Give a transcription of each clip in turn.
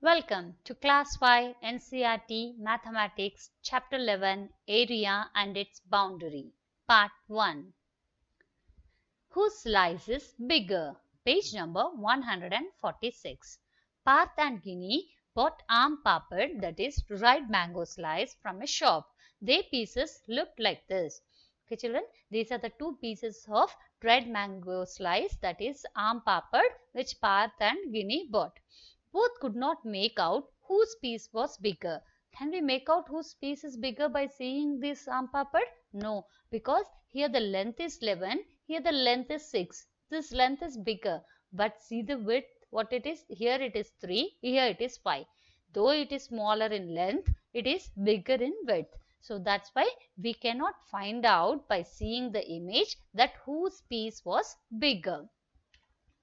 Welcome to Class 5 NCERT Mathematics Chapter 11 Area and its Boundary Part 1. Whose slice is bigger? Page number 146. Parth and Ginny bought aam papad, that is dried mango slice, from a shop. Their pieces looked like this. Okay children, these are the two pieces of dried mango slice, that is aam papad, which Parth and Ginny bought. Both could not make out whose piece was bigger. Can we make out whose piece is bigger by seeing this aam papad? No, because here the length is 11, here the length is 6. This length is bigger, but see the width, what it is? Here it is 3, here it is 5. Though it is smaller in length, it is bigger in width. So that's why we cannot find out by seeing the image that whose piece was bigger.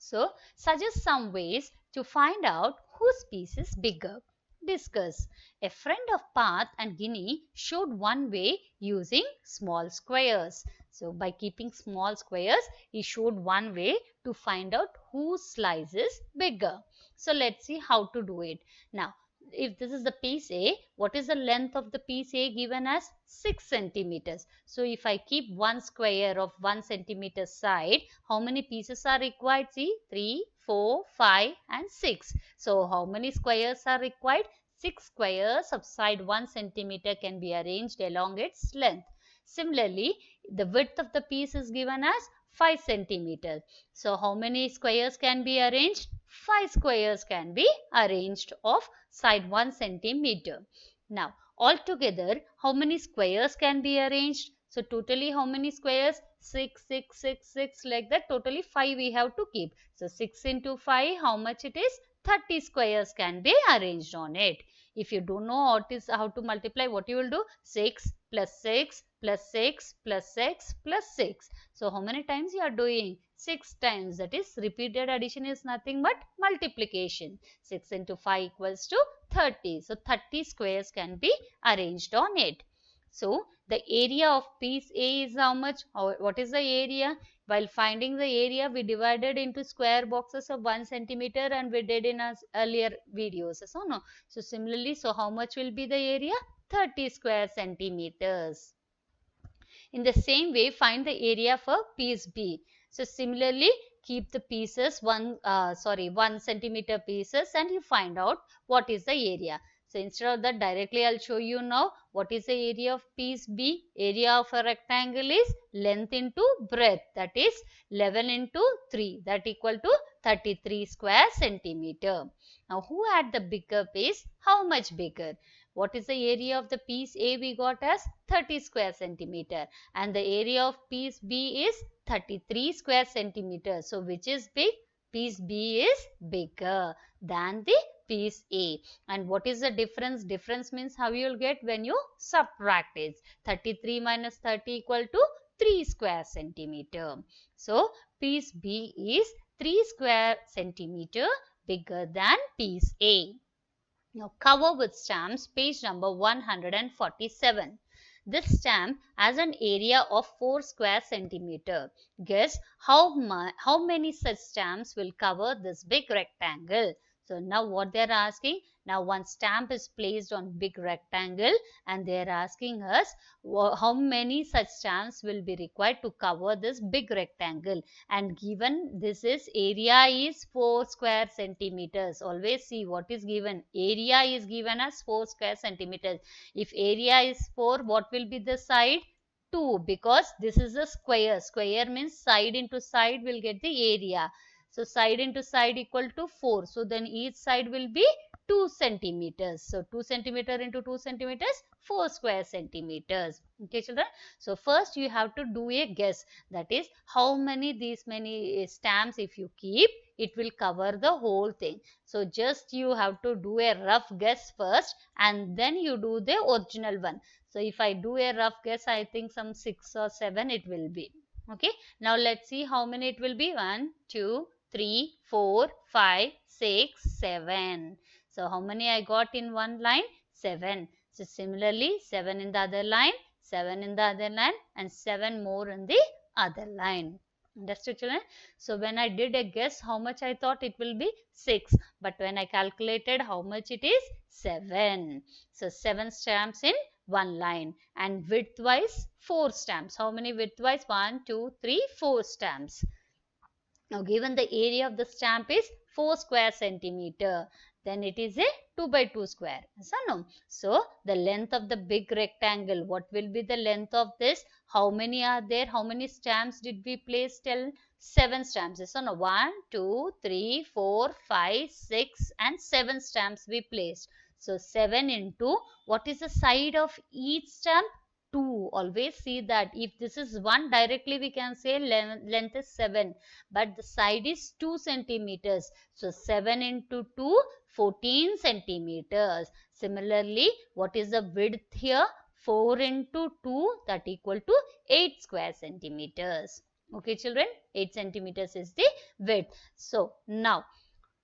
So, suggest some ways to find out whose piece is bigger. Discuss. A friend of Parth and Ginny showed one way using small squares. So, by keeping small squares, he showed one way to find out whose slice is bigger. So, let's see how to do it. Now, if this is the piece A, what is the length of the piece A given as 6 centimeters? So if I keep one square of 1 centimeter side, how many pieces are required? See, 3, 4, 5 and 6. So how many squares are required? 6 squares of side 1 centimeter can be arranged along its length. Similarly, the width of the piece is given as 5 centimeters. So how many squares can be arranged? 5 squares can be arranged of side 1 centimeter. Now, altogether, how many squares can be arranged? So, totally how many squares? 6, 6, 6, 6, like that. Totally 5 we have to keep. So, 6 into 5, how much it is? 30 squares can be arranged on it. If you don't know how to multiply, what you will do? 6 plus 6 plus 6 plus 6 plus 6. So, how many times you are doing? 6 times. That is, repeated addition is nothing but multiplication. 6 into 5 equals to 30. So, 30 squares can be arranged on it. So, the area of piece A is how much? What is the area? While finding the area, we divided into square boxes of 1 centimeter and we did in our earlier videos. So, no. So, similarly, so how much will be the area? 30 square centimeters. In the same way, find the area for piece B. So, similarly, keep the pieces 1 centimeter pieces and you find out what is the area. So, instead of that, directly I will show you now what is the area of piece B. Area of a rectangle is length into breadth, that is 11 into 3, that equal to 33 square centimeter. Now, who had the bigger piece? How much bigger? What is the area of the piece A we got as 30 square centimeter and the area of piece B is 33 square centimeter. So, which is big? Piece B is bigger than the piece A. And what is the difference? Difference means how you will get when you subtract it. 33 minus 30 equal to 3 square centimeter. So, piece B is 3 square centimeter bigger than piece A. Now, cover with stamps, page number 147. This stamp has an area of 4 square centimeter. Guess how many such stamps will cover this big rectangle? So, now what they are asking? Now, one stamp is placed on big rectangle and they are asking us how many such stamps will be required to cover this big rectangle. And given this is area is 4 square centimeters. Always see what is given. Area is given as 4 square centimeters. If area is 4, what will be the side? 2, because this is a square. Square means side into side will get the area. So, side into side equal to 4. So, then each side will be 2 centimeters. So, 2 centimeter into 2 centimeters, 4 square centimeters. Okay, children. So, first you have to do a guess. That is, how many these many stamps if you keep, it will cover the whole thing. So, just you have to do a rough guess first and then you do the original one. So, if I do a rough guess, I think some 6 or 7 it will be. Okay. Now, let's see how many it will be. 1, 2, 3, 4, 5, 6, 7. So, how many I got in one line? 7. So, similarly, 7 in the other line, 7 in the other line and 7 more in the other line. Understood, children? So when I did a guess how much I thought it will be 6, but when I calculated how much it is 7. So 7 stamps in one line, and width wise 4 stamps. How many width wise? 1, 2, 3, 4 stamps. Now given the area of the stamp is 4 square centimeter, then it is a 2 by 2 square. So no. So the length of the big rectangle, what will be the length of this? How many are there? How many stamps did we place? Tell. 7 stamps. So no. 1, 2, 3, 4, 5, 6 and 7 stamps we placed. So 7 into, what is the side of each stamp? 2. Always see that if this is 1, directly we can say length is 7, but the side is 2 centimeters. So 7 into 2, 14 centimeters. Similarly, what is the width here? 4 into 2, that equal to 8 square centimeters. Okay, children, 8 centimeters is the width. So now,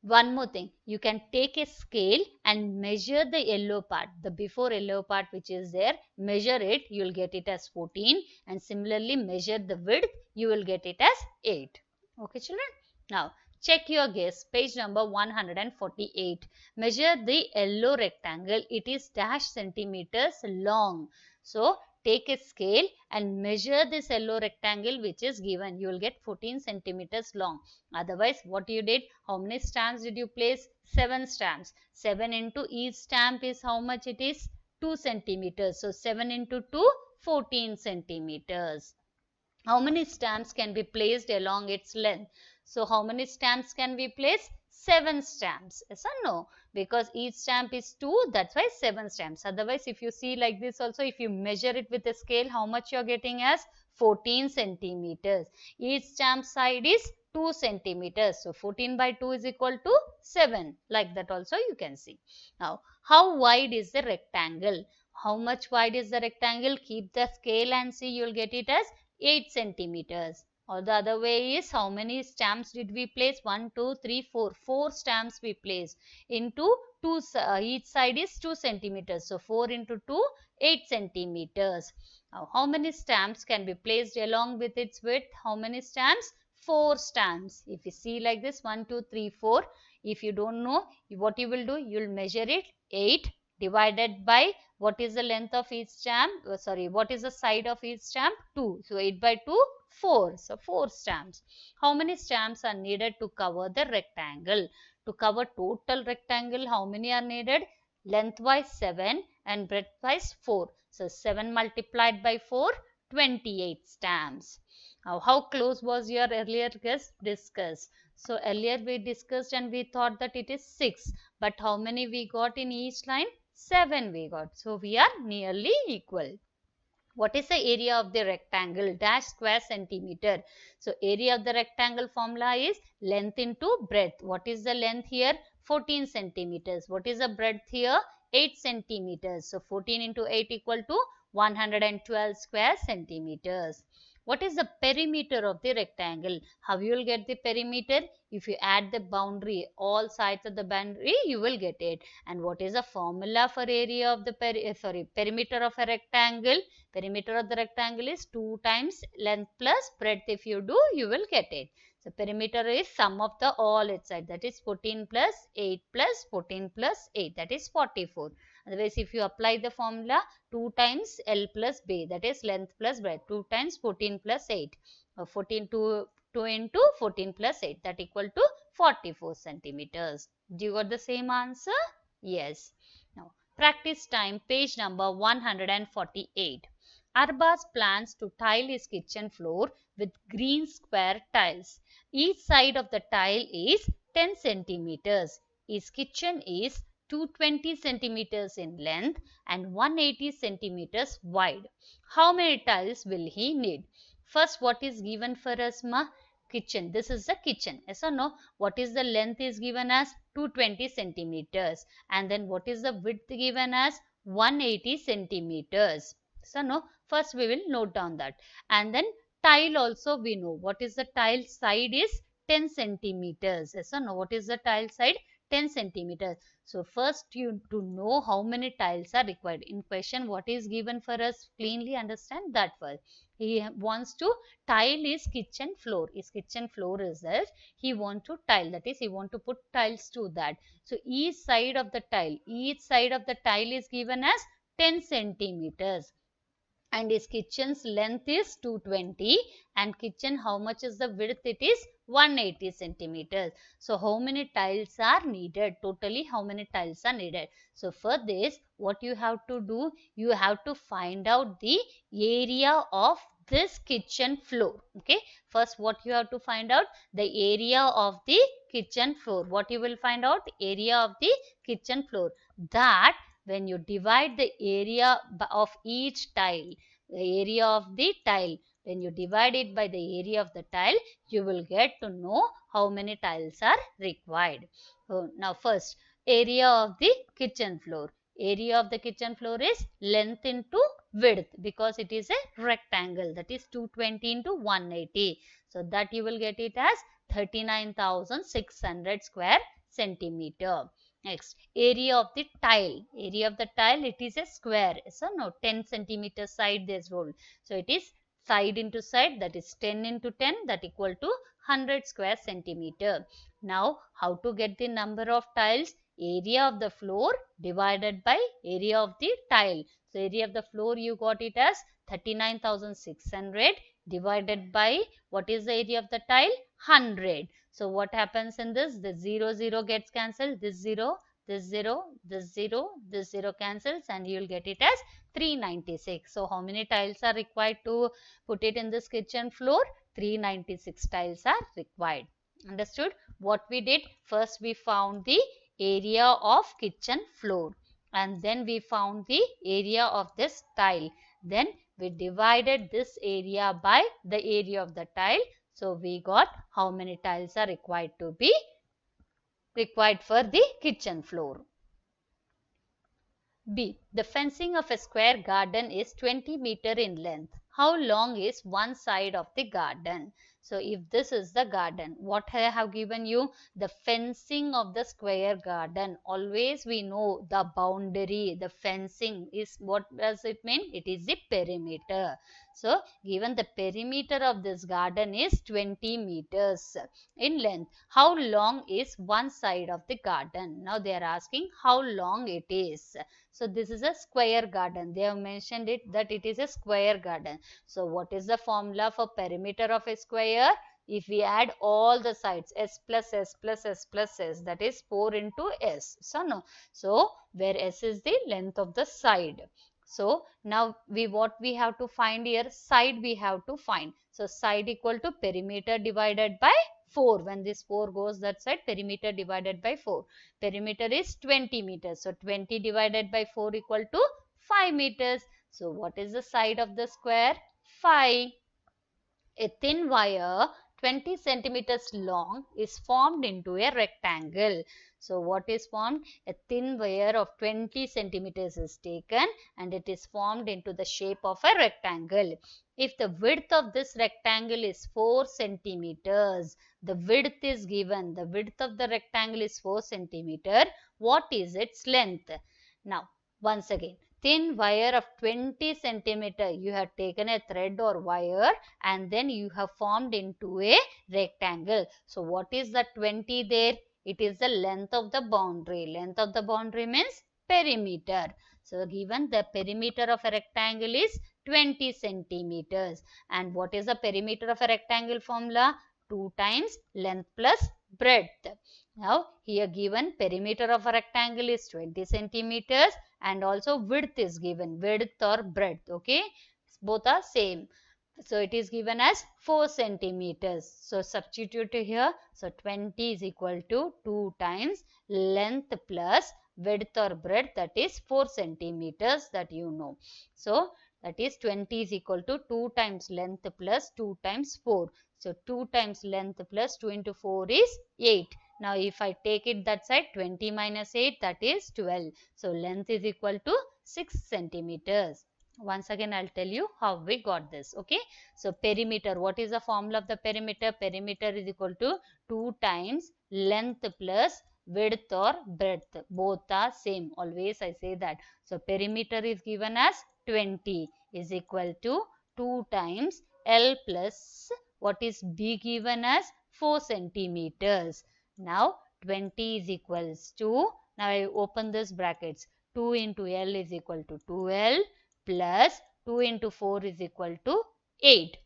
one more thing, you can take a scale and measure the yellow part, the before yellow part which is there, measure it, you will get it as 14, and similarly measure the width, you will get it as 8. Okay, children. Now check your guess, page number 148. Measure the yellow rectangle, it is dash centimeters long. So take a scale and measure this yellow rectangle which is given. You will get 14 centimeters long. Otherwise, what you did? How many stamps did you place? 7 stamps. 7 into each stamp is how much it is? 2 centimeters. So 7 into 2, 14 centimeters. How many stamps can be placed along its length? So how many stamps can we place? 7 stamps. Yes or no? Because each stamp is 2, that's why 7 stamps. Otherwise, if you see like this also, if you measure it with a scale, how much you are getting as? 14 centimeters. Each stamp side is 2 centimeters. So 14 by 2 is equal to 7. Like that also you can see. Now, how wide is the rectangle? How much wide is the rectangle? Keep the scale and see, you will get it as 8 centimeters. Or the other way is, how many stamps did we place? 1, 2, 3, 4. 4 stamps we placed into 2, each side is 2 centimeters. So 4 into 2, 8 centimeters. Now how many stamps can be placed along with its width? How many stamps? 4 stamps. If you see like this, 1, 2, 3, 4. If you don't know, what you will do? You will measure it 8 divided by what is the length of each stamp? What is the side of each stamp? 2. So 8 by 2, 4. So 4 stamps. How many stamps are needed to cover the rectangle? To cover total rectangle, how many are needed? Lengthwise 7 and breadthwise 4. So 7 multiplied by 4, 28 stamps. Now, how close was your earlier guess? Discuss. So earlier we discussed and we thought that it is 6. But how many we got in each line? 7 we got. So we are nearly equal. What is the area of the rectangle? Dash square centimeter. So area of the rectangle formula is length into breadth. What is the length here? 14 centimeters. What is the breadth here? 8 centimeters. So 14 into 8 equal to 112 square centimeters. What is the perimeter of the rectangle? How you will get the perimeter? If you add the boundary, all sides of the boundary, you will get it. And what is the formula for area of the perimeter of a rectangle? Perimeter of the rectangle is 2 times length plus breadth. If you do, you will get it. So perimeter is sum of the all its side, that is 14 plus 8 plus 14 plus 8, that is 44. Otherwise, if you apply the formula, 2 times L plus B, that is length plus breadth, 2 times 14 plus 8, 2 into 14 plus 8, that equal to 44 centimeters. Do you got the same answer? Yes. Now, practice time, page number 148. Arbaz plans to tile his kitchen floor with green square tiles. Each side of the tile is 10 centimeters. His kitchen is 220 centimeters in length and 180 centimeters wide. How many tiles will he need? First, what is given for us, ma? Kitchen. This is the kitchen. Yes or no? What is the length is given as? 220 centimeters. And then what is the width given as? 180 centimeters. So no? First we will note down that. And then tile also we know. What is the tile side is? 10 centimeters. Yes or no? What is the tile side? 10 centimeters. So first you to know how many tiles are required. In question what is given for us, plainly understand that first. He wants to tile his kitchen floor. His kitchen floor is this. He want to tile, that is he want to put tiles to that. So each side of the tile is given as 10 centimeters. And his kitchen's length is 220, and kitchen how much is the width, it is 180 centimeters. So how many tiles are needed, totally how many tiles are needed? So for this what you have to do, you have to find out the area of this kitchen floor. Okay, first what you have to find out, the area of the kitchen floor. What you will find out, area of the kitchen floor. That when you divide the area of each tile, the area of the tile, when you divide it by the area of the tile, you will get to know how many tiles are required. So now first, area of the kitchen floor. Area of the kitchen floor is length into width, because it is a rectangle, that is 220 into 180. So that you will get it as 39,600 square centimeter. Next, area of the tile. Area of the tile, it is a square. So no, 10 centimeter side is rolled. So it is side into side, that is 10 into 10, that equal to 100 square centimeter. Now how to get the number of tiles? Area of the floor divided by area of the tile. So area of the floor you got it as 39,600 divided by what is the area of the tile? 100. So what happens in this? The 0 gets cancelled. This 0, this 0, this 0, this 0 cancels, and you will get it as 396. So how many tiles are required to put it in this kitchen floor? 396 tiles are required. Understood? What we did? First we found the area of kitchen floor, and then we found the area of this tile. Then we divided this area by the area of the tile. So we got how many tiles are required to be required for the kitchen floor. B. The fencing of a square garden is 20 meter in length. How long is one side of the garden? So if this is the garden, what I have given you? The fencing of the square garden. Always we know the boundary, the fencing is, what does it mean? It is the perimeter. So given the perimeter of this garden is 20 meters in length. How long is one side of the garden? Now they are asking how long it is. So this is a square garden. They have mentioned it that it is a square garden. So what is the formula for perimeter of a square? If we add all the sides, s plus s plus s plus s, that is 4 into s. So no. So where s is the length of the side. So now what we have to find here? Side we have to find. So side equal to perimeter divided by 4. When this 4 goes that side, perimeter divided by 4. Perimeter is 20 meters. So 20 divided by 4 equal to 5 meters. So what is the side of the square? 5. A thin wire 20 centimeters long is formed into a rectangle. So what is formed? A thin wire of 20 centimeters is taken and it is formed into the shape of a rectangle. If the width of this rectangle is 4 centimeters, the width is given. The width of the rectangle is 4 centimeter. What is its length? Now, once again, thin wire of 20 centimeter, you have taken a thread or wire and then you have formed into a rectangle. So what is the 20 there? It is the length of the boundary. Length of the boundary means perimeter. So given the perimeter of a rectangle is 20 centimeters. And what is the perimeter of a rectangle formula? 2 times length plus breadth. Now here given perimeter of a rectangle is 20 centimeters and also width is given, width or breadth. Okay, both are same. So it is given as 4 centimeters. So substitute here. So 20 is equal to 2 times length plus width or breadth, that is 4 centimeters, that you know. So that is 20 is equal to 2 times length plus 2 times 4. So 2 times length plus 2 into 4 is 8. Now if I take it that side, 20 minus 8, that is 12. So length is equal to 6 centimeters. Once again I'll tell you how we got this. Okay, so perimeter, what is the formula of the perimeter? Perimeter is equal to 2 times length plus width or breadth. Both are same. Always I say that. So perimeter is given as 20 is equal to 2 times L plus what is B given as 4 centimeters. Now 20 is equals to, now I open this brackets, 2 into L is equal to 2L plus 2 into 4 is equal to 8.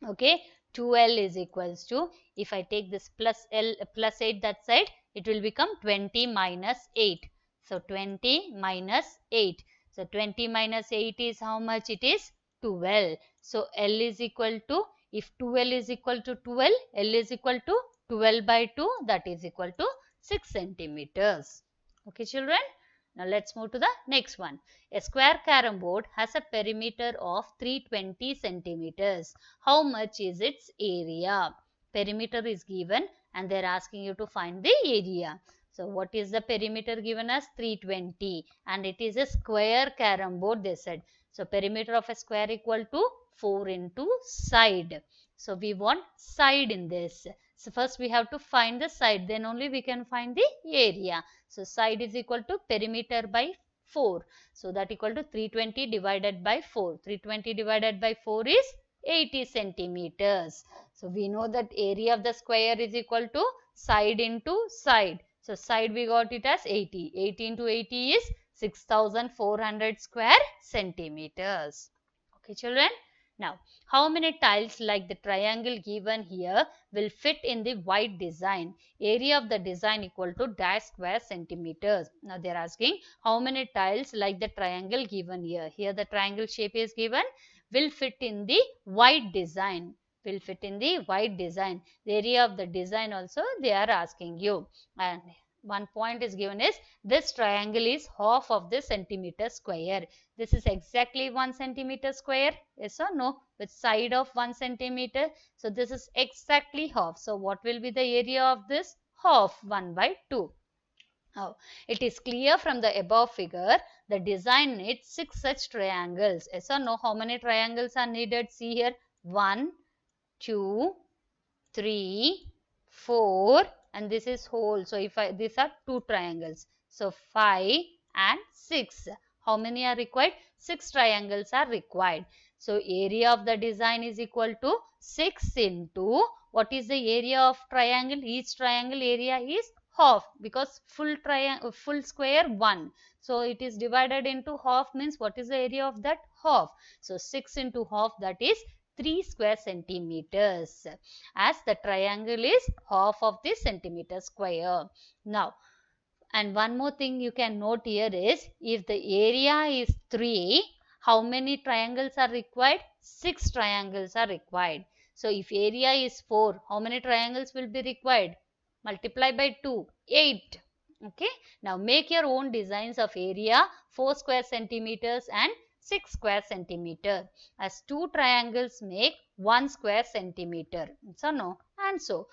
Okay, 2L is equals to, if I take this plus L plus 8 that side, it will become 20 minus 8. So 20 minus 8. So 20 minus 8 is how much it is? 12. So L is equal to, if 2L is equal to 12, L is equal to 12 by 2, that is equal to 6 centimeters. Okay children. Now let's move to the next one. A square carom board has a perimeter of 320 centimeters. How much is its area? Perimeter is given and they are asking you to find the area. So what is the perimeter given as? 320, and it is a square carom board they said. So perimeter of a square equal to 4 into side. So we want side in this. So first we have to find the side, then only we can find the area. So side is equal to perimeter by 4. So that equal to 320 divided by 4. 320 divided by 4 is 80 centimeters. So we know that area of the square is equal to side into side. So side we got it as 80. 80 into 80 is 6400 square centimeters. Okay children. Now, how many tiles like the triangle given here will fit in the white design? Area of the design equal to dash square centimeters. Now, they are asking how many tiles like the triangle given here. Here the triangle shape is given, will fit in the white design. Will fit in the white design. The area of the design also they are asking you. And one point is given is this triangle is half of the centimeter square. This is exactly 1 centimeter square. Yes or no? With side of 1 centimeter. So this is exactly half. So what will be the area of this? Half 1 by 2. Now, it is clear from the above figure the design needs 6 such triangles. Yes or no? How many triangles are needed? See here. 1, 2, 3, 4, and this is whole. So if these are 2 triangles. So 5 and 6. How many are required? 6 triangles are required. So area of the design is equal to 6 into, what is the area of triangle? Each triangle area is half, because full square 1. So it is divided into half, means what is the area of that? Half. So 6 into half, that is 3 square centimeters, as the triangle is half of the centimeter square. Now, and one more thing you can note here is, if the area is 3, how many triangles are required? 6 triangles are required. So if area is 4, how many triangles will be required? Multiply by 2, 8. Okay. Now make your own designs of area 4 square centimeters and 6 square centimeter, as 2 triangles make 1 square centimeter. So no, and so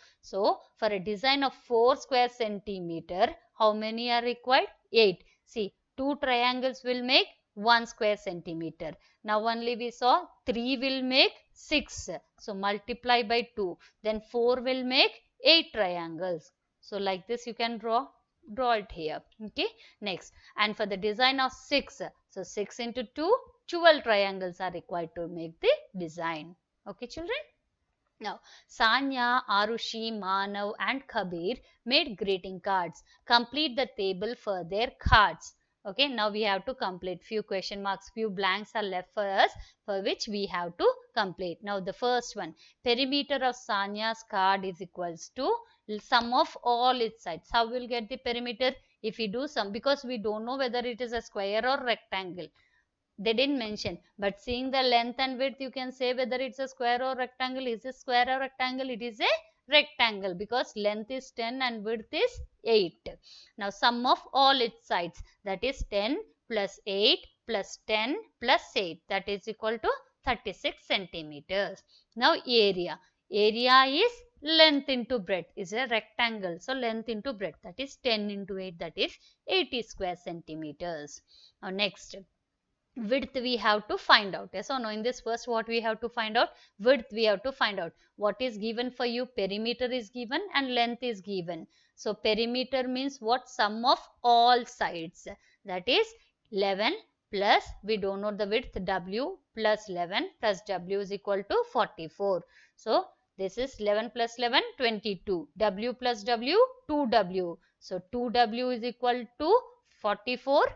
for a design of 4 square centimeter, how many are required? 8. See, 2 triangles will make 1 square centimeter. Now only we saw 3 will make 6. So multiply by 2. Then 4 will make 8 triangles. So like this you can draw it here. Okay. Next, and for the design of 6, so 6 into 2, 12 triangles are required to make the design. Okay children. Now, Sanya, Arushi, Manav and Kabir made greeting cards. Complete the table for their cards. Okay, now we have to complete. Few question marks, few blanks are left for us, for which we have to complete. Now the first one, perimeter of Sanya's card is equals to sum of all its sides. How will get the perimeter? If we do sum, because we don't know whether it is a square or rectangle. They didn't mention, but seeing the length and width, you can say whether it's a square or rectangle. Is it square or rectangle? It is a rectangle, because length is 10 and width is 8. Now sum of all its sides, that is 10 plus 8 plus 10 plus 8, that is equal to 36 centimeters. Now area is length into breadth, is a rectangle. So length into breadth, that is 10 into 8, that is 80 square centimeters. Now next, width we have to find out. Yes or no? In this first, what we have to find out? Width we have to find out. What is given for you? Perimeter is given and length is given. So perimeter means what? Sum of all sides. That is 11 plus, we don't know the width, w plus 11 plus w is equal to 44. So this is 11 plus 11, 22. W plus w, 2w. So 2w is equal to 44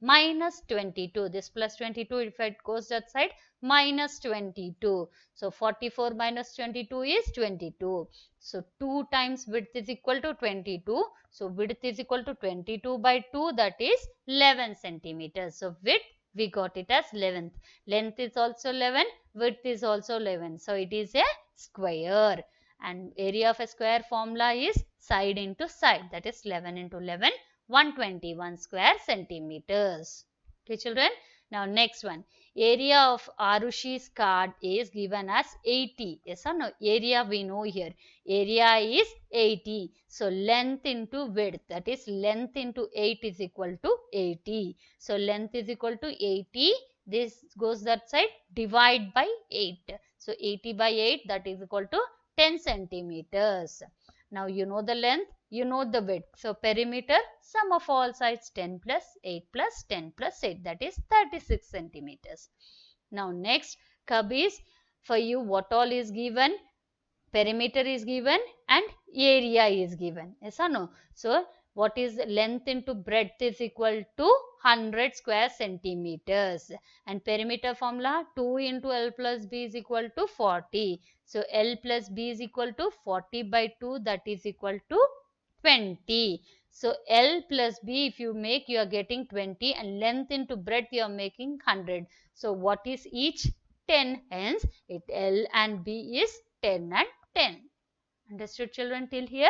minus 22. This plus 22, if it goes that side, minus 22. So 44 minus 22 is 22. So 2 times width is equal to 22. So width is equal to 22 by 2, that is 11 centimeters. So width, we got it as 11th. Length is also 11, width is also 11. So it is a square. And area of a square formula is side into side. That is 11 into 11. 121 square centimeters. Okay, children. Now, next one. Area of Arushi's card is given as 80. Yes or no? Area we know here. Area is 80. So, length into width. That is, length into 8 is equal to 80. So, length is equal to 80. This goes that side. Divide by 8. So, 80 by 8, that is equal to 10 centimeters. Now, you know the length, you know the width. So, perimeter, sum of all sides 10 plus 8 plus 10 plus 8, that is 36 centimeters. Now, next, cub is for you what all is given? Perimeter is given and area is given. Yes or no? So, what is length into breadth is equal to 100 square centimeters. And perimeter formula 2 into L plus B is equal to 40. So, L plus B is equal to 40 by 2, that is equal to 20. So, L plus B if you make, you are getting 20, and length into breadth you are making 100. So, what is each? 10. Hence, L and B is 10 and 10. Understood, children, till here?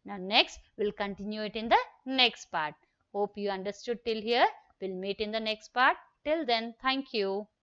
Now, next, we'll continue it in the next part. Hope you understood till here. We'll meet in the next part. Till then, thank you.